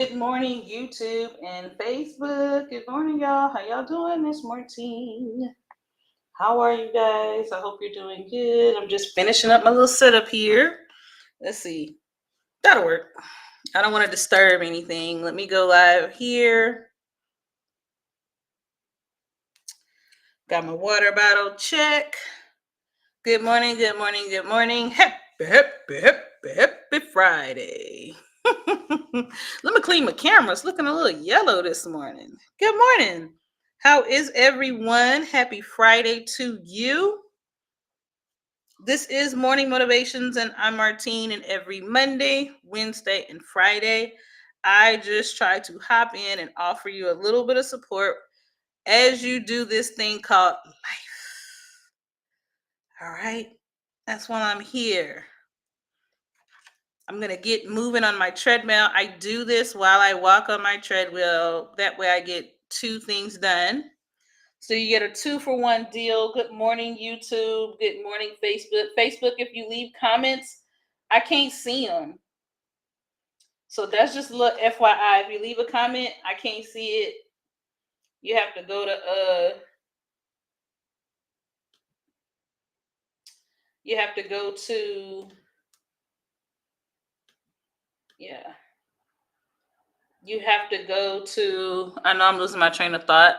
Good morning, YouTube and Facebook. Good morning, y'all. How y'all doing? Miss Martine. How are you guys? I hope you're doing good. I'm just finishing up my little setup here. Let's see. That'll work. I don't want to disturb anything. Let me go live here. Got my water bottle check. Good morning, good morning, good morning. Happy Friday. Let me clean my camera. It's looking a little yellow this morning. Good morning. How is everyone? Happy Friday to you. This is Morning Motivations, and I'm Martine. And every Monday, Wednesday, and Friday, I just try to hop in and offer you a little bit of support as you do this thing called life. All right. That's why I'm here. I'm going to get moving on my treadmill. I do this while I walk on my treadmill. That way I get two things done. So you get a 2-for-1 deal. Good morning, YouTube. Good morning, Facebook. Facebook, if you leave comments, I can't see them. So that's just a little FYI. If you leave a comment, I can't see it. You have to go to you have to go to yeah. You have to go to I know I'm losing my train of thought.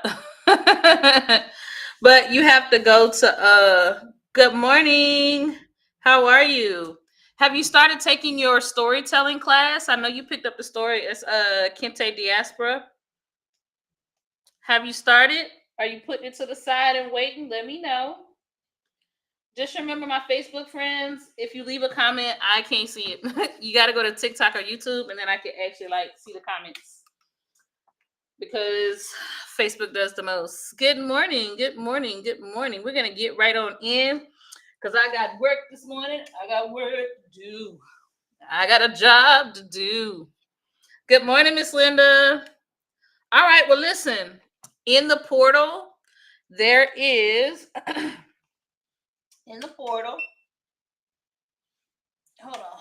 But you have to go to good morning. How are you? Have you started taking your storytelling class? I know you picked up the story. It's Kente Diaspora. Have you started? Are you putting it to the side and waiting? Let me know. Just remember, my Facebook friends, if you leave a comment, I can't see it. You got to go to TikTok or YouTube, and then I can actually see the comments because Facebook does the most. Good morning, good morning, good morning. We're gonna get right on in because I got work this morning. I got work to do. I got a job to do. Good morning, Miss Linda. All right, well, listen. In the portal, there is in the portal. Hold on.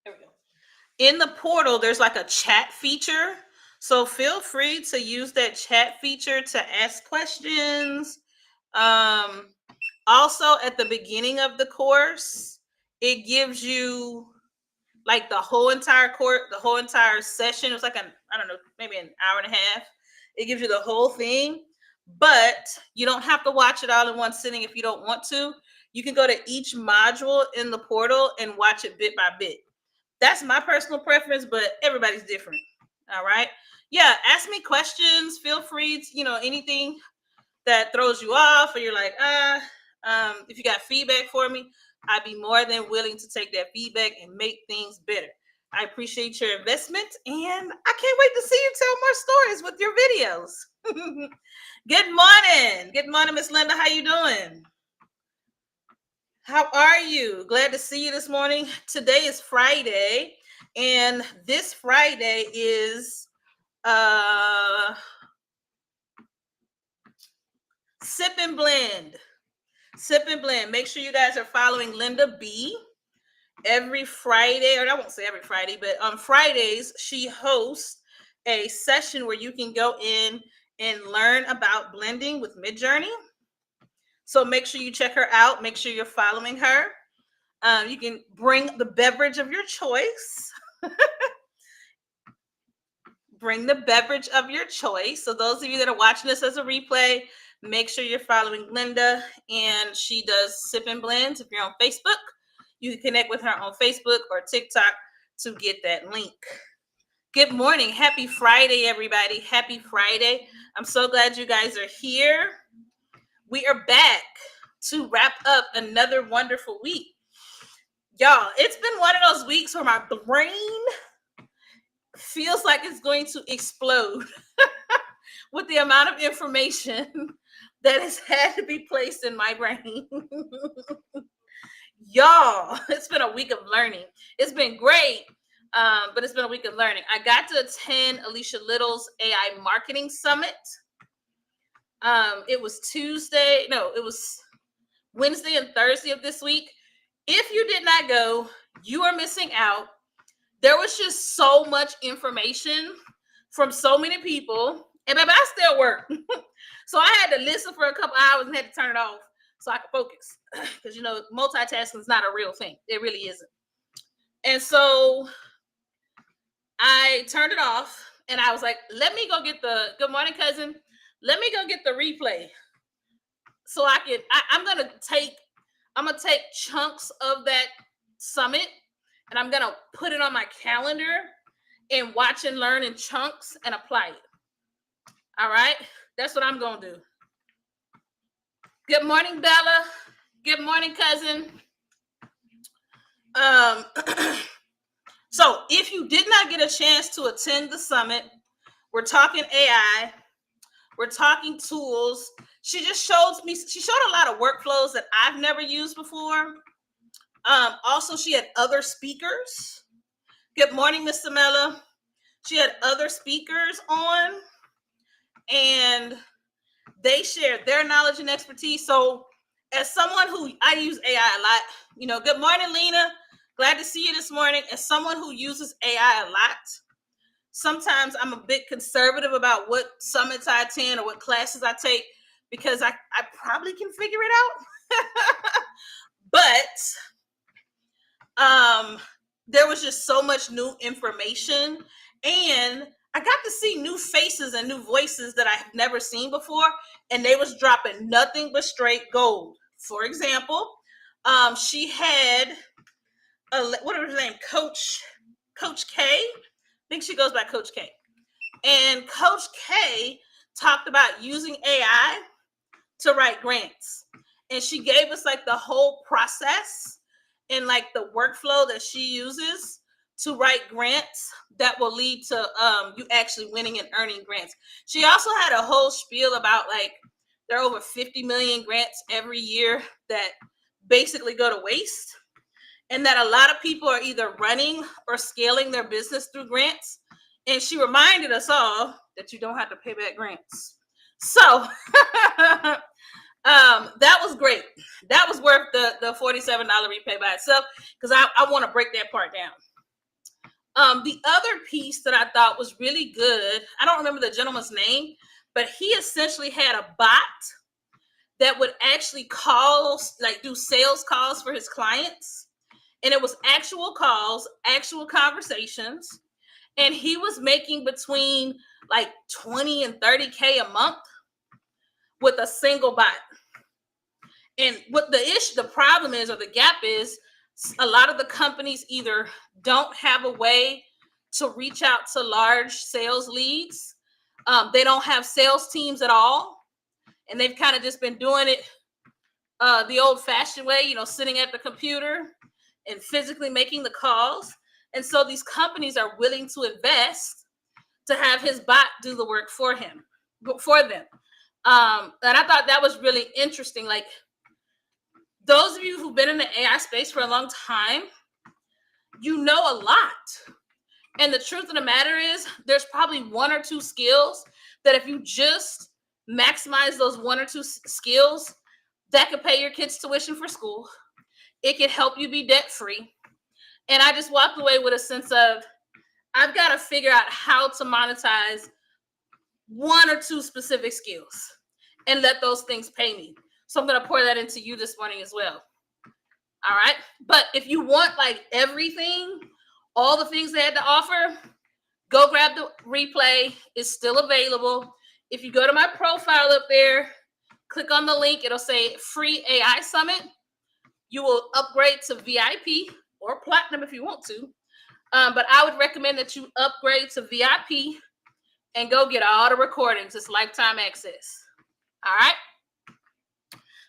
There we go. In the portal, there's like a chat feature. So feel free to use that chat feature to ask questions. Also, at the beginning of the course, it gives you like the whole entire course, the whole entire session. It's like I don't know, maybe an hour and a half. It gives you the whole thing, but you don't have to watch it all in one sitting if you don't want to. You can go to each module in the portal and watch it bit by bit. That's my personal preference, but everybody's different. All right. Yeah, ask me questions. Feel free to, anything that throws you off or you're like, if you got feedback for me, I'd be more than willing to take that feedback and make things better. I appreciate your investment, and I can't wait to see you tell more stories with your videos. Good morning. Good morning, Miss Linda. How you doing? How are you? Glad to see you this morning. Today is Friday, and this Friday is Sip and Blend. Sip and Blend. Make sure you guys are following Linda B every Friday, or I won't say every Friday, but on Fridays, she hosts a session where you can go in and learn about blending with Midjourney. So make sure you check her out. Make sure you're following her. You can bring the beverage of your choice. Bring the beverage of your choice. So those of you that are watching this as a replay, make sure you're following Linda, and she does Sip and Blends. If you're on Facebook, you can connect with her on Facebook or TikTok to get that link. Good morning. Happy Friday, everybody. Happy Friday. I'm so glad you guys are here. We are back to wrap up another wonderful week. Y'all, it's been one of those weeks where my brain feels like it's going to explode with the amount of information that has had to be placed in my brain. Y'all, it's been a week of learning. It's been great, but it's been a week of learning. I got to attend Alicia Little's AI Marketing Summit. It was it was Wednesday and Thursday of this week. If you did not go, you are missing out. there was just so much information from so many people. And baby, I still work. So I had to listen for a couple hours and had to turn it off so I could focus. Because, you know, multitasking is not a real thing. It really isn't. And so I turned it off and I was like, let me go get the, good morning, cousin. Let me go get the replay. So I'm going to take chunks of that summit and I'm going to put it on my calendar and watch and learn in chunks and apply it. All right. That's what I'm going to do. Good morning, Bella. Good morning, cousin. So if you did not get a chance to attend the summit, we're talking AI, we're talking tools. She showed a lot of workflows that I've never used before. Also, she had other speakers. Good morning, Miss Samela. She had other speakers on, and they shared their knowledge and expertise. So as someone who, I use AI a lot, you know, good morning, Lena. Glad to see you this morning. As someone who uses AI a lot, sometimes I'm a bit conservative about what summits I attend or what classes I take because I probably can figure it out. But there was just so much new information, and I got to see new faces and new voices that I have never seen before, and they was dropping nothing but straight gold. For example, she had what was her name? Coach K. I think she goes by Coach K. And Coach K talked about using AI to write grants. And she gave us like the whole process and like the workflow that she uses to write grants that will lead to you actually winning and earning grants. She also had a whole spiel about like there are over 50 million grants every year that basically go to waste, and that a lot of people are either running or scaling their business through grants. And she reminded us all that you don't have to pay back grants. So that was great. That was worth the $47 repay by itself, because I want to break that part down. The other piece that I thought was really good, I don't remember the gentleman's name, but he essentially had a bot that would actually do sales calls for his clients. And it was actual calls, actual conversations. And he was making between like 20 and 30K a month with a single bot. And what the problem is, or the gap is, a lot of the companies either don't have a way to reach out to large sales leads. They don't have sales teams at all. And they've kind of just been doing it the old fashioned way, you know, sitting at the computer and physically making the calls. And so these companies are willing to invest to have his bot do the work for them. And I thought that was really interesting. Like, those of you who've been in the AI space for a long time, you know a lot. And the truth of the matter is, there's probably one or two skills that if you just maximize those one or two skills, that could pay your kids' tuition for school. It could help you be debt free. And I just walked away with a sense of, I've got to figure out how to monetize one or two specific skills and let those things pay me. So I'm going to pour that into you this morning as well. All right. But if you want like everything, all the things they had to offer, go grab the replay. It's still available. If you go to my profile up there, click on the link, it'll say free AI summit. You will upgrade to VIP or platinum if you want to. But I would recommend that you upgrade to VIP and go get all the recordings. It's lifetime access. All right.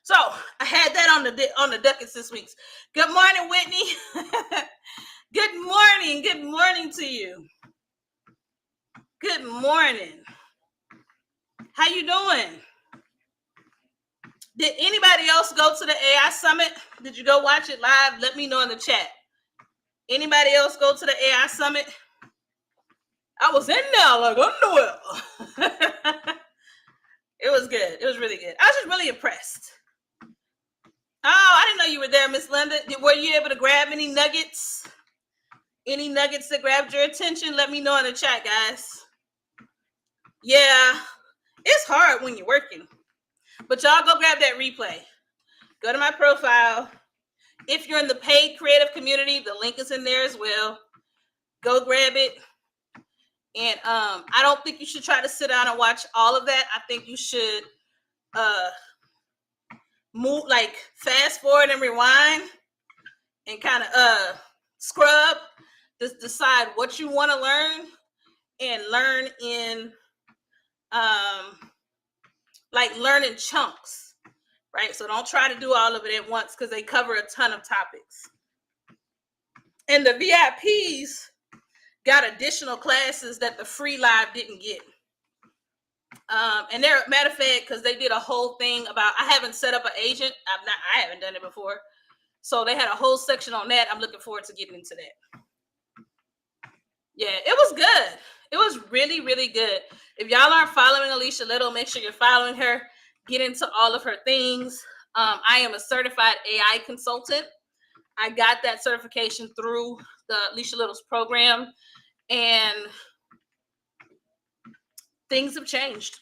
So I had that on the duckets this week. Good morning, Whitney. Good morning. Good morning to you. Good morning. How you doing? Did anybody else go to the AI Summit? Did you go watch it live? Let me know in the chat. Anybody else go to the AI Summit? I was in there like underwear. It was good. It was really good. I was just really impressed. Oh, I didn't know you were there, Miss Linda. Were you able to grab any nuggets? Any nuggets that grabbed your attention, let me know in the chat, guys. Yeah, it's hard when you're working. But y'all go grab that replay. Go to my profile. If you're in the paid creative community, the link is in there as well. Go grab it. And I don't think you should try to sit down and watch all of that. I think you should move, like fast forward and rewind and kind of scrub, just decide what you want to learn and learn in like learn in chunks, right? So don't try to do all of it at once because they cover a ton of topics. And the VIPs got additional classes that the free live didn't get. And they're, matter of fact, because they did a whole thing about, I haven't set up an agent. I haven't done it before. So they had a whole section on that. I'm looking forward to getting into that. Yeah, it was good. It was really, really good. If y'all aren't following Alicia Little, make sure you're following her. Get into all of her things. I am a certified AI consultant. I got that certification through the Alicia Little's program, and things have changed.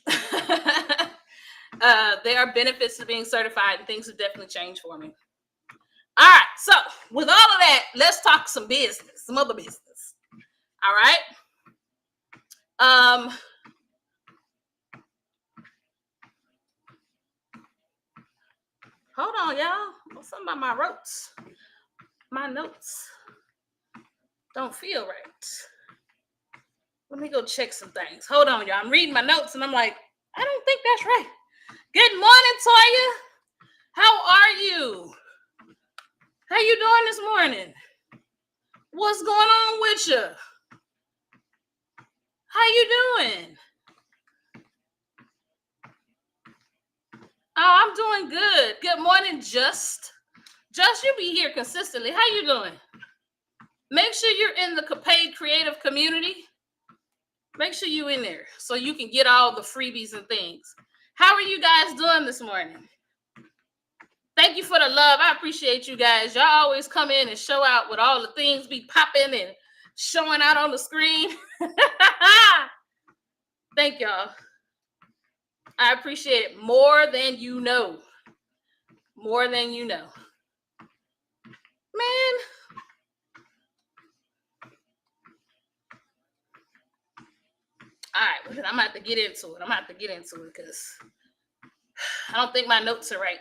There are benefits to being certified, and things have definitely changed for me. All right, so with all of that, let's talk some business, some other business. All right. Hold on, y'all. Something about my notes. My notes don't feel right. Let me go check some things. Hold on, y'all. I'm reading my notes, and I'm like, I don't think that's right. Good morning, Toya. How are you? How you doing this morning? What's going on with you? How you doing? Oh, I'm doing good. Good morning, Just. Just, you be here consistently. How you doing? Make sure you're in the paid creative community. Make sure you're in there so you can get all the freebies and things. How are you guys doing this morning? Thank you for the love. I appreciate you guys. Y'all always come in and show out with all the things be popping and showing out on the screen. Thank y'all. I appreciate it more than you know. More than you know. Man. All right, well, I'm going to have to get into it. Because I don't think my notes are right.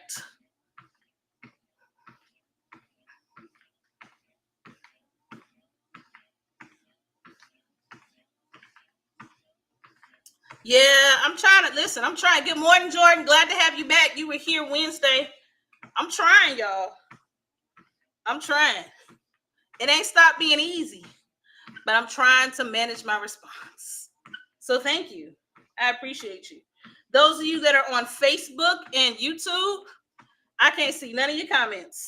Yeah, I'm trying. Good morning, Jordan. Glad to have you back. You were here Wednesday. I'm trying, y'all. I'm trying. It ain't stopped being easy, but I'm trying to manage my response. So thank you. I appreciate you. Those of you that are on Facebook and YouTube, I can't see none of your comments.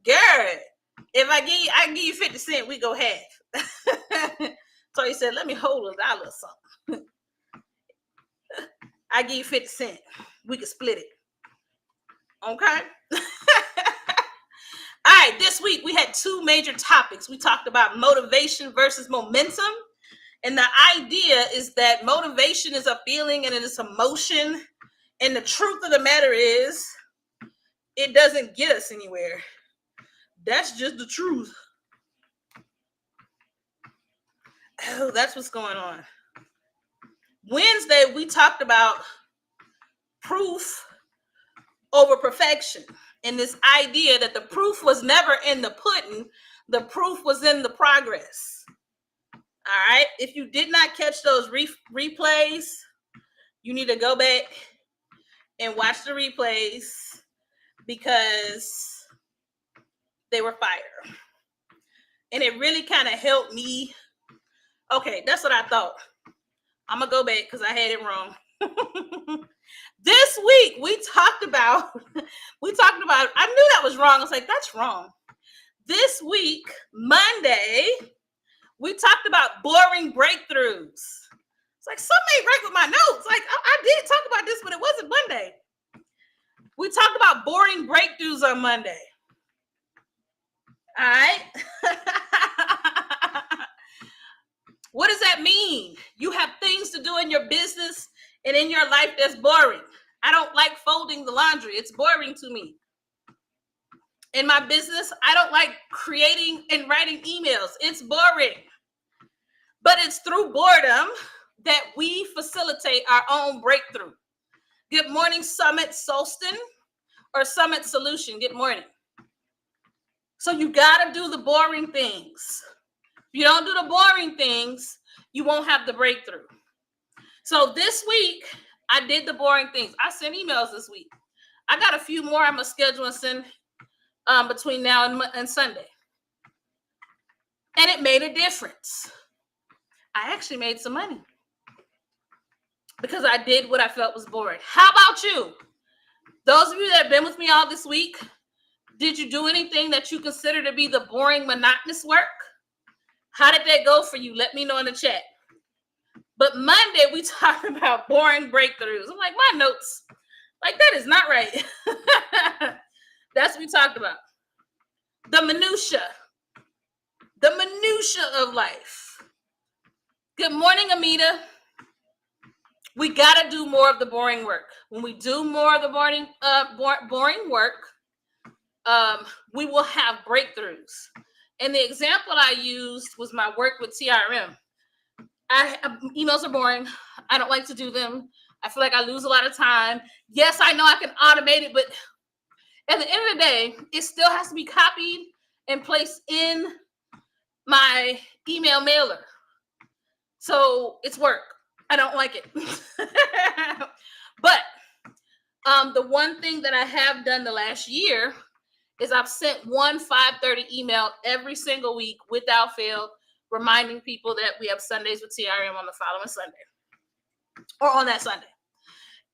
Garrett, if I give you 50 cents, we go half. So he said, let me hold $1 or something. I give you 50 cents. We can split it. Okay. All right, this week we had 2 major topics. We talked about motivation versus momentum. And the idea is that motivation is a feeling and it is emotion. And the truth of the matter is, it doesn't get us anywhere. That's just the truth. Oh, that's what's going on. Wednesday, we talked about proof over perfection. And this idea that the proof was never in the pudding, the proof was in the progress. All right. If you did not catch those replays, you need to go back and watch the replays because they were fire. And it really kind of helped me. Okay, that's what I thought. I'm going to go back because I had it wrong. This week, we talked about, I knew that was wrong. I was like, that's wrong. This week, Monday, we talked about boring breakthroughs. It's like, something ain't right with my notes. Like, I did talk about this, but it wasn't Monday. We talked about boring breakthroughs on Monday. All right. What does that mean? You have things to do in your business and in your life that's boring. I don't like folding the laundry. It's boring to me. In my business, I don't like creating and writing emails. It's boring. But it's through boredom that we facilitate our own breakthrough. Good morning, Summit Solston or Summit Solution. Good morning. So you got to do the boring things. If you don't do the boring things, you won't have the breakthrough. So this week, I did the boring things. I sent emails this week. I got a few more I'm going to schedule and send between now and Sunday. And it made a difference. I actually made some money because I did what I felt was boring. How about you? Those of you that have been with me all this week, did you do anything that you consider to be the boring, monotonous work? How did that go for you? Let me know in the chat. But Monday, we talked about boring breakthroughs. I'm like, my notes, like that is not right. That's what we talked about. The minutia of life. Good morning, Amita. We got to do more of the boring work. When we do more of the boring work, we will have breakthroughs. And the example I used was my work with TRM. Emails are boring. I don't like to do them. I feel like I lose a lot of time. Yes, I know I can automate it, but at the end of the day, it still has to be copied and placed in my email mailer. So it's work. I don't like it. But the one thing that I have done the last year is I've sent one 5:30 email every single week without fail, reminding people that we have Sundays with TRM on the following Sunday or on that Sunday.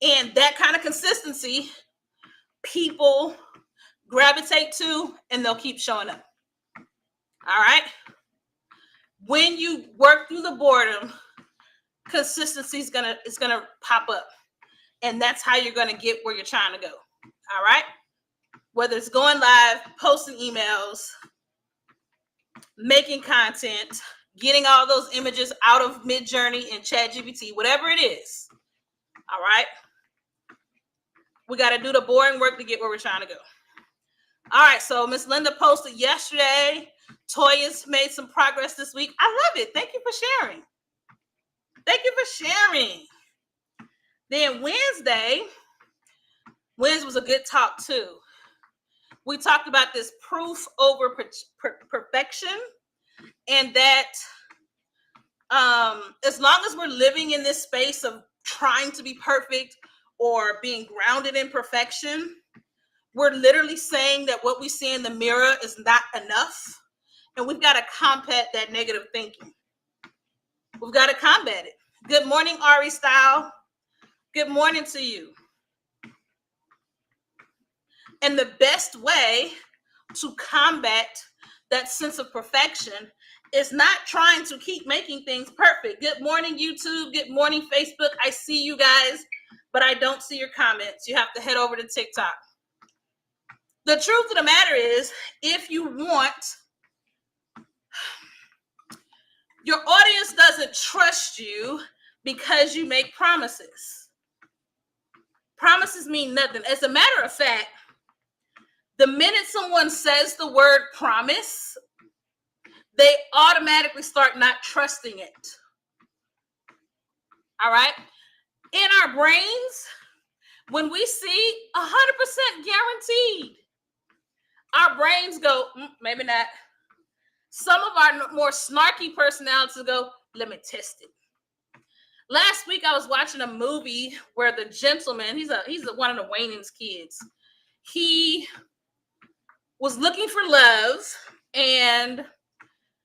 And that kind of consistency, people gravitate to and they'll keep showing up. All right. When you work through the boredom, consistency is gonna pop up. And that's how you're gonna get where you're trying to go. All right. Whether it's going live, posting emails, making content, getting all those images out of Midjourney and ChatGPT, whatever it is. All right. We got to do the boring work to get where we're trying to go. All right. So Miss Linda posted yesterday. Toya's made some progress this week. I love it. Thank you for sharing. Thank you for sharing. Then Wednesday was a good talk too. We talked about this proof over perfection, and that as long as we're living in this space of trying to be perfect or being grounded in perfection, we're literally saying that what we see in the mirror is not enough, and we've got to combat that negative thinking. We've got to combat it. Good morning, Ari Style. Good morning to you. And the best way to combat that sense of perfection is not trying to keep making things perfect. Good morning, YouTube. Good morning, Facebook. I see you guys, but I don't see your comments. You have to head over to TikTok. The truth of the matter is, if you want, your audience doesn't trust you because you make promises. Promises mean nothing. As a matter of fact, the minute someone says the word promise, they automatically start not trusting it. All right? In our brains, when we see 100% guaranteed, our brains go, maybe not. Some of our more snarky personalities go, let me test it. Last week, I was watching a movie where the gentleman, he's one of the Wayans kids. He was looking for love, and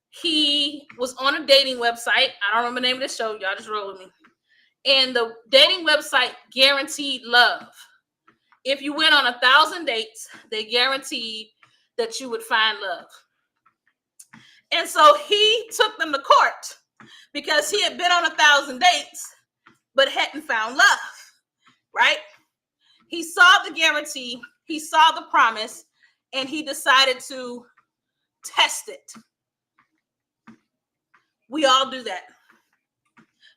he was on a dating website. I don't remember the name of the show. Y'all just roll with me. And the dating website guaranteed love. If you went on 1,000 dates, they guaranteed that you would find love. And so he took them to court because he had been on 1,000 dates, but hadn't found love, right? He saw the guarantee, he saw the promise, and he decided to test it. We all do that.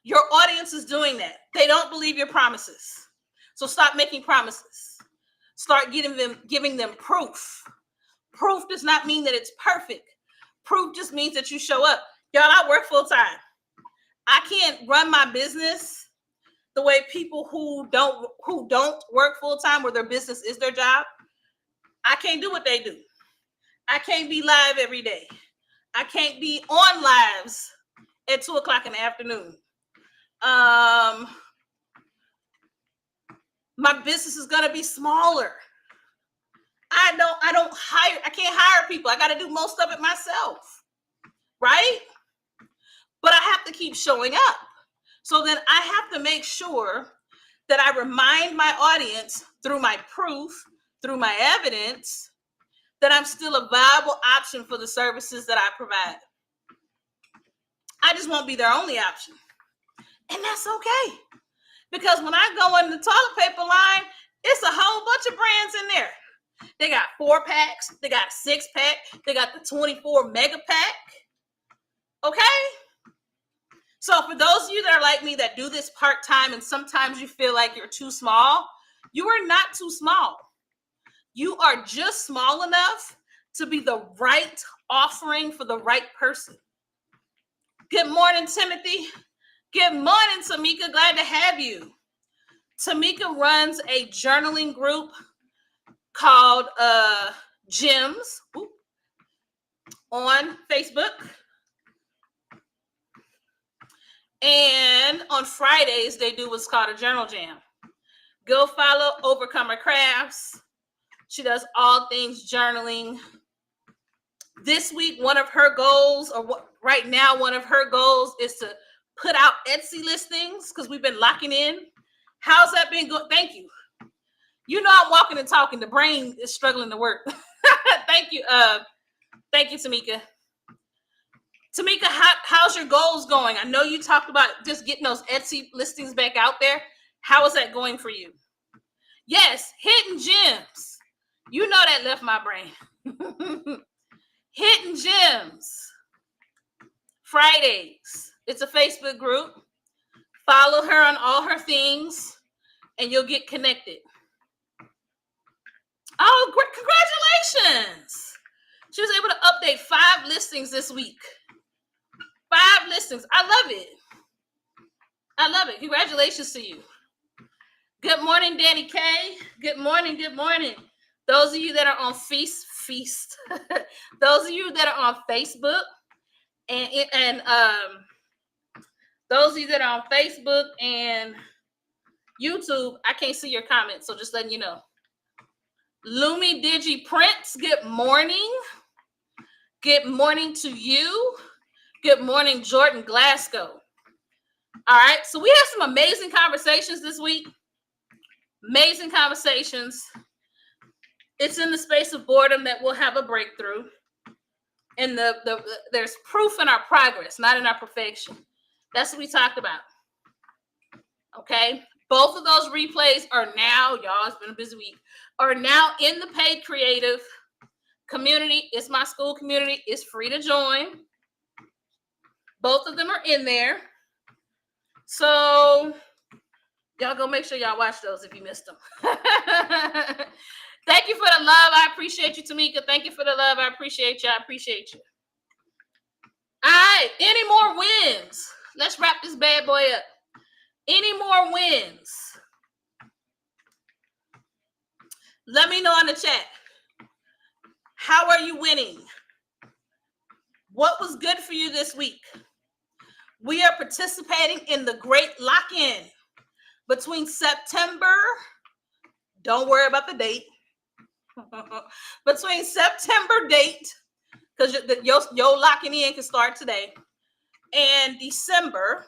Your audience is doing that. They don't believe your promises. So stop making promises. Start giving them proof. Proof does not mean that it's perfect. Proof just means that you show up. Y'all, I work full time. I can't run my business the way people who don't work full time, where their business is their job. I can't do what they do. I can't be live every day. I can't be on lives at 2:00 in the afternoon. My business is gonna be smaller. I can't hire people. I got to do most of it myself, right? But I have to keep showing up. So then I have to make sure that I remind my audience through my proof, through my evidence, that I'm still a viable option for the services that I provide. I just won't be their only option. And that's okay. Because when I go in the toilet paper line, it's a whole bunch of brands in there. They got 4-packs, they got a 6-pack, they got the 24 mega pack. Okay? So for those of you that are like me that do this part-time and sometimes you feel like you're too small, you are not too small. You are just small enough to be the right offering for the right person. Good morning, Timothy. Good morning, Tamika. Glad to have you. Tamika runs a journaling group called Gems on Facebook. And on Fridays, they do what's called a journal jam. Go follow Overcomer Crafts. She does all things journaling. This week, one of her goals, right now, one of her goals is to put out Etsy listings because we've been locking in. How's that been going? Thank you. You know I'm walking and talking. The brain is struggling to work. Thank you. Thank you, Tamika. Tamika, how's your goals going? I know you talked about just getting those Etsy listings back out there. How is that going for you? Yes, hidden gems. You know that left my brain. Hidden Gems. Fridays. It's a Facebook group. Follow her on all her things, and you'll get connected. Oh, congratulations. She was able to update 5 listings this week. 5 listings. I love it. I love it. Congratulations to you. Good morning, Danny K. Good morning. Good morning. Those of you that are on Feast. Those of you that are on Facebook and those of you that are on Facebook and YouTube, I can't see your comments, so just letting you know. Lumi Digi Prince, good morning. Good morning to you. Good morning, Jordan Glasgow. All right, so we have some amazing conversations this week. Amazing conversations. It's in the space of boredom that we'll have a breakthrough. And there's proof in our progress, not in our perfection. That's what we talked about. Okay? Both of those replays are now, y'all, it's been a busy week, are now in the paid creative community. It's my school community. It's free to join. Both of them are in there. So y'all go make sure y'all watch those if you missed them. Thank you for the love. I appreciate you, Tamika. Thank you for the love. I appreciate you. I appreciate you. All right. Any more wins? Let's wrap this bad boy up. Any more wins? Let me know in the chat. How are you winning? What was good for you this week? We are participating in the Great Lock-In between September, don't worry about the date, between September date, because your locking in can start today, and December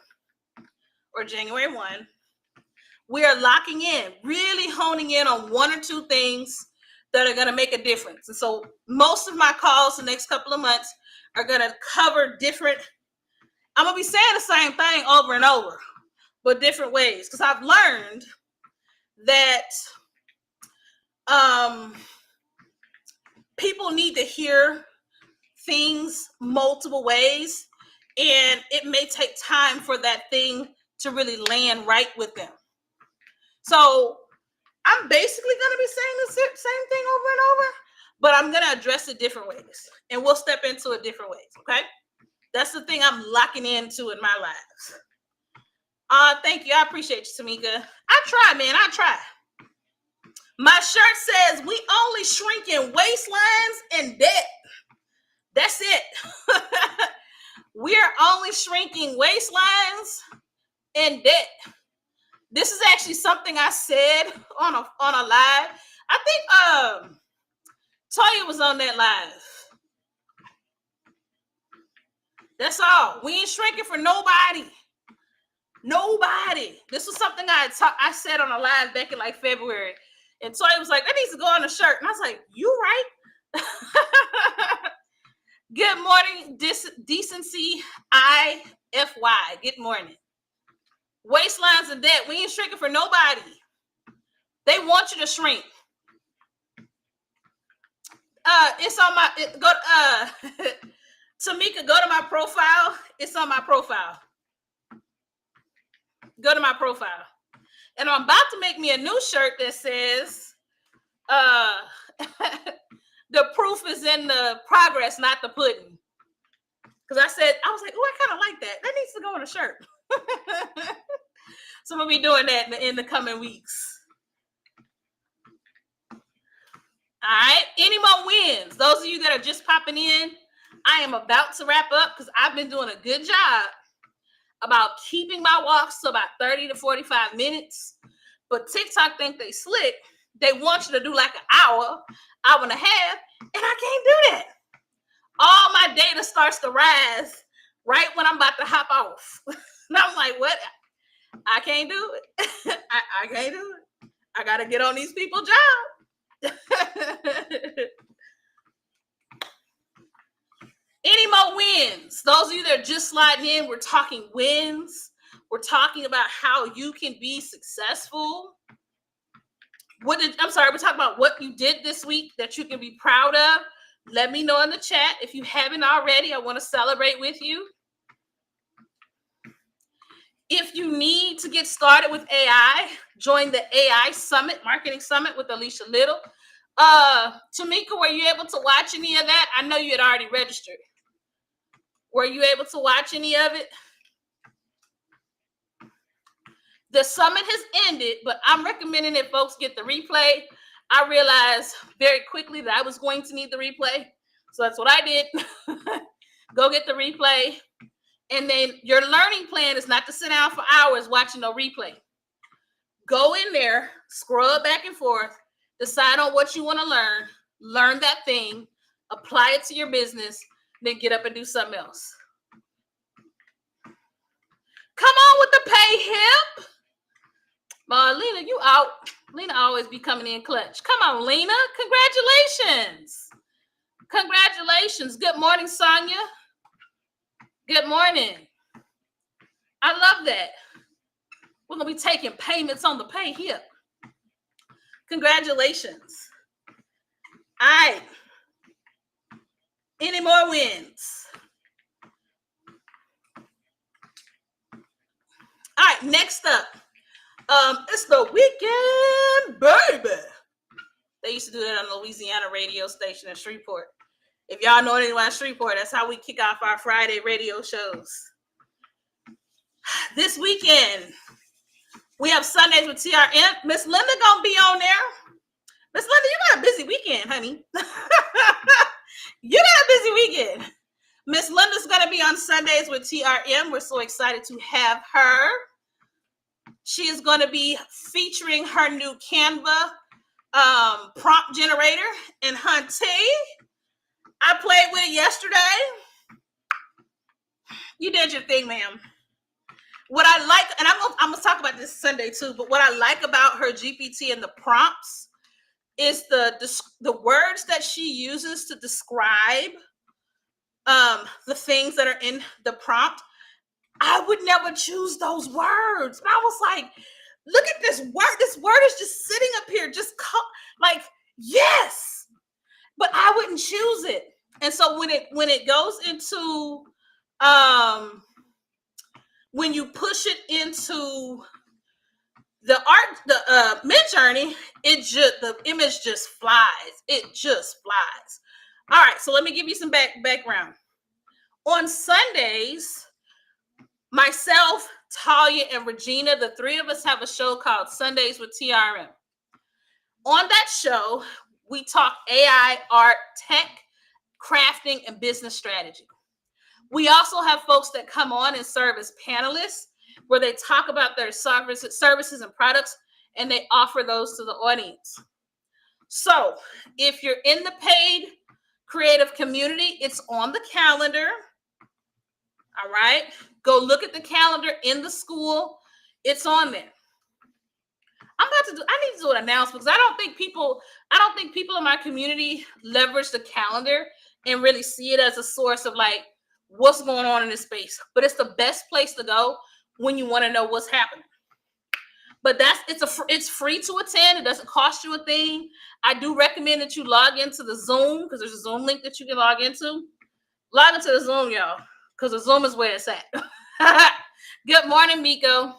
or January 1, we are locking in, really honing in on 1 or 2 things that are going to make a difference. And so most of my calls the next couple of months are going to cover different, I'm going to be saying the same thing over and over, but different ways. Because I've learned that People need to hear things multiple ways, and it may take time for that thing to really land right with them. So I'm basically going to be saying the same thing over and over, but I'm going to address it different ways, and we'll step into it different ways. Okay, that's the thing I'm locking into in my lives. Thank you. I appreciate you, Tamika. I try, man. I try. My shirt says we only shrink in waistlines and debt. That's it. We're only shrinking waistlines and debt. This is actually something I said on a live. I think Toya was on that live. That's all. We ain't shrinking for nobody. Nobody. This was something I said on a live back in like February. And Toya was like, that needs to go on a shirt. And I was like, you right? Good morning, decency, IFY. Good morning. Waistlines and debt. We ain't shrinking for nobody. They want you to shrink. It's on my Tamika, go to my profile. It's on my profile. Go to my profile. And I'm about to make me a new shirt that says the proof is in the progress, not the pudding. Because I was like, oh, I kind of like that. That needs to go on a shirt. So I'm going to be doing that in the coming weeks. All right. Any more wins? Those of you that are just popping in, I am about to wrap up because I've been doing a good job about keeping my walks to about 30 to 45 minutes. But TikTok think they slick. They want you to do like an hour and a half, and I can't do that. All my data starts to rise right when I'm about to hop off. And I'm like, what? I can't do it. I can't do it. I got to get on these people's job. Any more wins? Those of you that are just sliding in, we're talking wins. We're talking about how you can be successful. We're talking about what you did this week that you can be proud of. Let me know in the chat. If you haven't already, I want to celebrate with you. If you need to get started with AI, join the AI Summit, Marketing Summit with Alicia Little. Tamika, were you able to watch any of that? I know you had already registered. Were you able to watch any of it? The summit has ended, but I'm recommending that folks get the replay. I realized very quickly that I was going to need the replay. So that's what I did. Go get the replay. And then your learning plan is not to sit down for hours watching no replay. Go in there, scrub back and forth, decide on what you want to learn that thing, apply it to your business, then get up and do something else. Come on with the pay hip. Lena, you out. Lena always be coming in clutch. Come on, Lena. Congratulations. Congratulations. Good morning, Sonia. Good morning. I love that. We're going to be taking payments on the pay hip. Congratulations. All right. Any more wins? All right, next up. It's the weekend, baby. They used to do that on the Louisiana radio station in Shreveport. If y'all know anyone in Shreveport, that's how we kick off our Friday radio shows. This weekend, we have Sundays with TRM. Miss Linda gonna be on there. Miss Linda, you got a busy weekend, honey. You got a busy weekend. Miss Linda's gonna be on Sundays with TRM. We're so excited to have her. She is going to be featuring her new Canva prompt generator in Hunty. I played with it yesterday. You did your thing, ma'am. What I like, and I'm going to talk about this Sunday too, but what I like about her GPT and the prompts is the words that she uses to describe the things that are in the prompt. I would never choose those words. But I was like, look at this word. This word is just sitting up here. Just like Yes, but I wouldn't choose it. And so when it goes into when you push it into the mid journey, the image just flies. It just flies. All right, so let me give you some background. On Sundays, myself, Talia, and Regina, the three of us have a show called Sundays with TRM. On that show, we talk AI, art, tech, crafting, and business strategy. We also have folks that come on and serve as panelists where they talk about their services and products, and they offer those to the audience. So if you're in the paid creative community, it's on the calendar. All right. Go look at the calendar in the school. It's on there. I need to do an announcement because I don't think people in my community leverage the calendar and really see it as a source of like what's going on in this space. But it's the best place to go when you want to know what's happening. But it's free to attend. It doesn't cost you a thing. I do recommend that you log into the Zoom because there's a Zoom link that you can log into. Log into the Zoom, y'all, because the Zoom is where it's at. Good morning, Miko.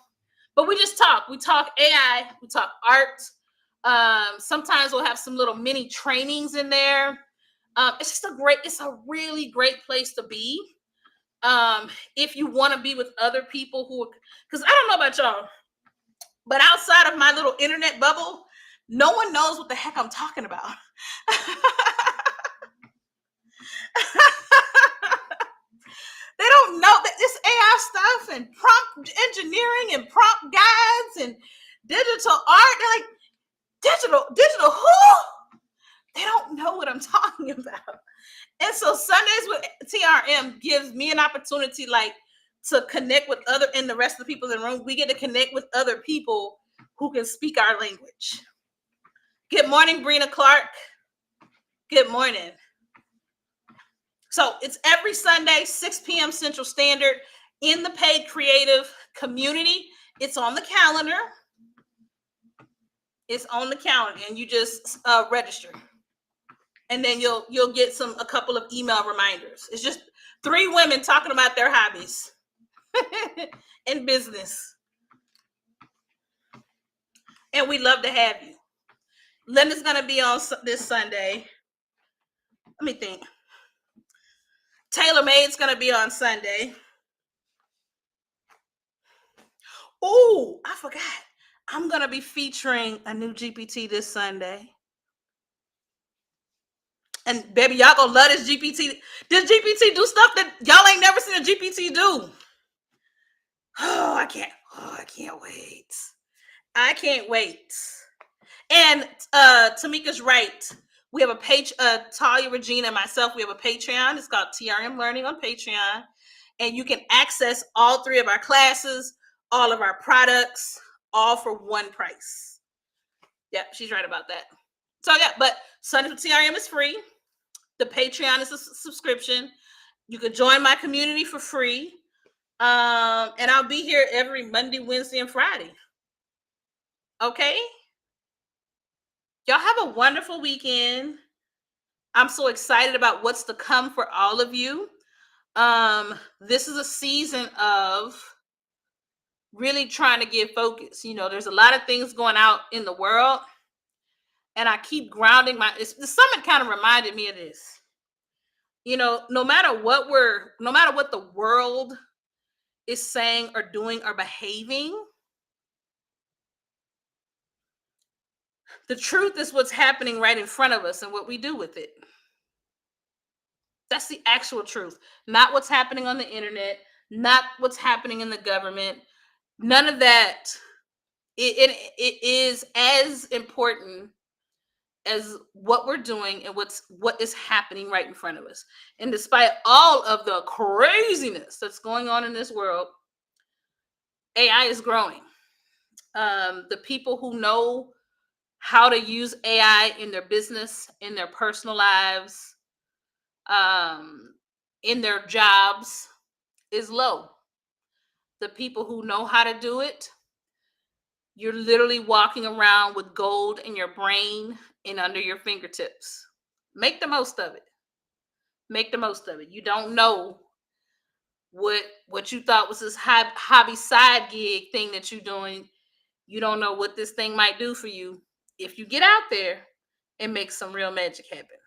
But we just talk. We talk AI. We talk art. Sometimes we'll have some little mini trainings in there. It's a really great place to be. If you want to be with other people because I don't know about y'all, but outside of my little internet bubble, no one knows what the heck I'm talking about. They don't know that this AI stuff and prompt engineering and prompt guides and digital art. They're like, digital who? They don't know what I'm talking about. And so Sundays with TRM gives me an opportunity to connect with and the rest of the people in the room. We get to connect with other people who can speak our language. Good morning, Brina Clark. Good morning. So it's every Sunday, 6 p.m. Central Standard in the paid creative community. It's on the calendar. It's on the calendar, and you just register. And then you'll get a couple of email reminders. It's just 3 women talking about their hobbies and business. And we'd love to have you. Linda's going to be on this Sunday. Let me think. Taylor Made's going to be on Sunday. Oh, I forgot. I'm going to be featuring a new GPT this Sunday. And baby, y'all gonna love this GPT. This GPT do stuff that y'all ain't never seen a GPT do. Oh, I can't wait. I can't wait. And Tamika's right. We have a page, Talia, Regina, and myself, we have a Patreon. It's called TRM Learning on Patreon. And you can access all 3 of our classes, all of our products, all for one price. Yep, she's right about that. So yeah, but Sunday for TRM is free. The Patreon is a subscription. You can join my community for free. And I'll be here every Monday, Wednesday, and Friday. Okay? Y'all have a wonderful weekend. I'm so excited about what's to come for all of you. This is a season of really trying to get focused. There's a lot of things going out in the world. And I keep grounding the summit kind of reminded me of this. No matter what the world is saying or doing or behaving, the truth is what's happening right in front of us and what we do with it. That's the actual truth, not what's happening on the internet, not what's happening in the government. None of that. It is as important as what we're doing and what is happening right in front of us. And despite all of the craziness that's going on in this world, AI is growing. The people who know how to use AI in their business, in their personal lives, in their jobs is low. The people who know how to do it, you're literally walking around with gold in your brain and under your fingertips. Make the most of it. Make the most of it. You don't know what you thought was this hobby side gig thing that you're doing. You don't know what this thing might do for you if you get out there and make some real magic happen.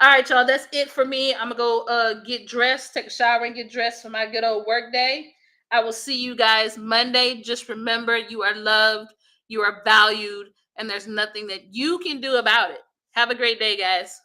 All right, y'all. That's it for me. I'm gonna go get dressed, take a shower, and get dressed for my good old work day. I will see you guys Monday. Just remember, you are loved, you are valued, and there's nothing that you can do about it. Have a great day, guys.